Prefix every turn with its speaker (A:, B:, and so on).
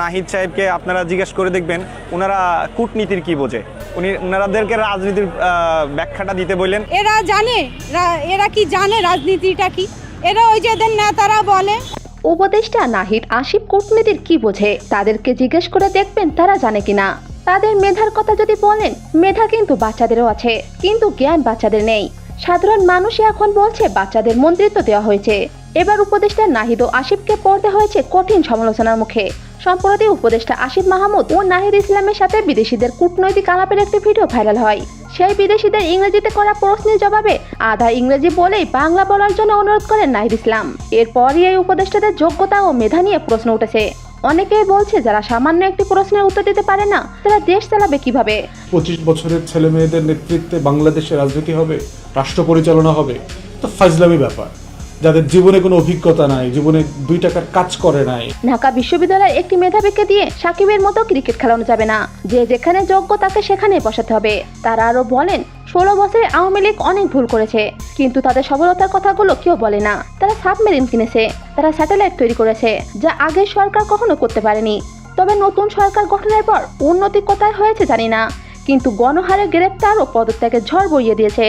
A: নাহিদ সাহেবকে আপনারা জিজ্ঞেস করে দেখবেন ওনারা কূটনীতির কি বোঝে। ওনাদেরকে রাজনীতির ব্যাখ্যাটা দিতে বললেন।
B: এরা জানে, এরা কি জানে রাজনীতিটা কি? এরা ওই যে এদের নেতারা বলে।
C: উপদেষ্টা নাহিদ আসিফ কূটনীতির কি বোঝে তাদেরকে জিজ্ঞেস করে দেখবেন তারা জানে কিনা। তাদের মেধার কথা যদি বলেন, মেধা কিন্তু বাচ্চাদেরও আছে, কিন্তু জ্ঞান বাচ্চাদের নেই। সাধারণ মানুষই এখন বলছে বাচ্চাদের মন্ত্রিত্ব দেওয়া হয়েছে। এবার উপদেষ্টা নাহিদ ও আসিফকে পড়তে হয়েছে কঠিন সমালোচনার মুখে। সম্প্রতি উপদেষ্টা আসিফ মাহমুদ ও নাহিদ ইসলামের সাথে বিদেশিদের কূটনৈতিক আলাপের একটি ভিডিও ভাইরাল হয়। সেই বিদেশিদের ইংরেজিতে করা প্রশ্নের জবাবে আধা ইংরেজি বলেই বাংলা বলার জন্য অনুরোধ করেন নাহিদ ইসলাম। এরপরই এই উপদেষ্টাদের যোগ্যতা ও মেধা নিয়ে প্রশ্ন উঠেছে। অনেকেই বলছে যারা সামান্য একটি প্রশ্নের উত্তর দিতে পারে না তারা দেশ চালাবে কিভাবে।
D: 25 বছরের ছেলে মেয়েদের নেতৃত্বে বাংলাদেশের রাজনীতি হবে, রাষ্ট্র পরিচালনা হবে, তো ফাজলামি ব্যাপার। যাদের জীবনে কোনো অভিজ্ঞতা নাই, জীবনে 2 টাকার কাজ করে নাই।
C: ঢাকা বিশ্ববিদ্যালয়ের একটি মেধাবীকে দিয়ে সাকিবের মতো ক্রিকেট খেলানো যাবে না, যে যেখানে যোগ্য তাকে সেখানেই বসাতে হবে। তারা আরো বলেন 16 বছরে আওয়ামী লীগ অনেক ভুল করেছে, কিন্তু তাদের সফলতার কথাগুলো কেউ বলে না। তারা সাবমেরিন কিনেছে, তারা স্যাটেলাইট তৈরি করেছে, যা আগের সরকার কখনো করতে পারেনি। তবে নতুন সরকার গঠনের পর উন্নতি কোথায় হয়েছে জানি না, কিন্তু গণহারে গ্রেপ্তার ও পদত্যাগের ঝড় বইয়ে দিয়েছে।